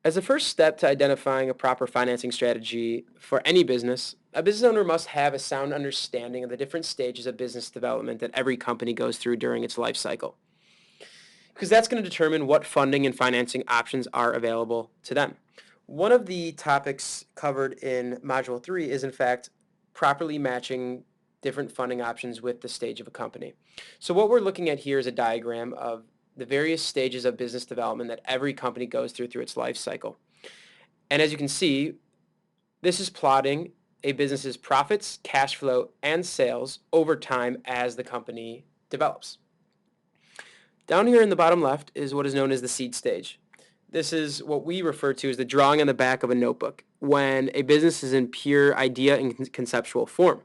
As a first step to identifying a proper financing strategy for any business, a business owner must have a sound understanding of the different stages of business development that every company goes through during its life cycle, because that's going to determine what funding and financing options are available to them. One of the topics covered in Module 3 is, in fact, properly matching different funding options with the stage of a company. So what we're looking at here is a diagram of the various stages of business development that every company goes through its life cycle. And as you can see, this is plotting a business's profits, cash flow, and sales over time as the company develops. Down here in the bottom left is what is known as the seed stage. This is what we refer to as the drawing on the back of a notebook, when a business is in pure idea and conceptual form.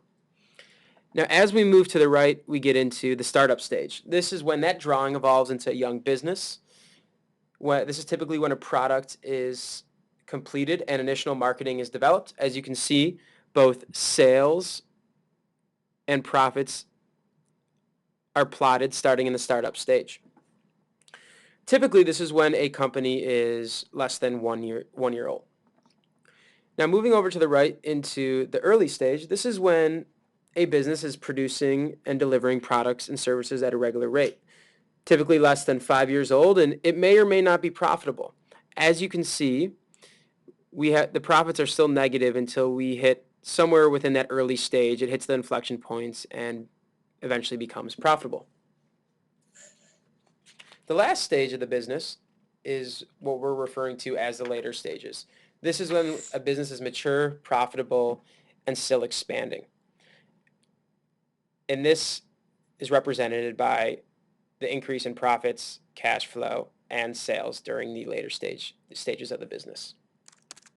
Now, as we move to the right, we get into the startup stage. This is when that drawing evolves into a young business. This is typically when a product is completed and initial marketing is developed. As you can see, both sales and profits are plotted starting in the startup stage. Typically, this is when a company is less than 1 year old. Now, moving over to the right into the early stage, this is when a business is producing and delivering products and services at a regular rate, typically less than 5 years old, and it may or may not be profitable. As you can see, the profits are still negative until we hit somewhere within that early stage. It hits the inflection points and eventually becomes profitable. The last stage of the business is what we're referring to as the later stages. This is when a business is mature, profitable, and still expanding. And this is represented by the increase in profits, cash flow, and sales during the later stages of the business.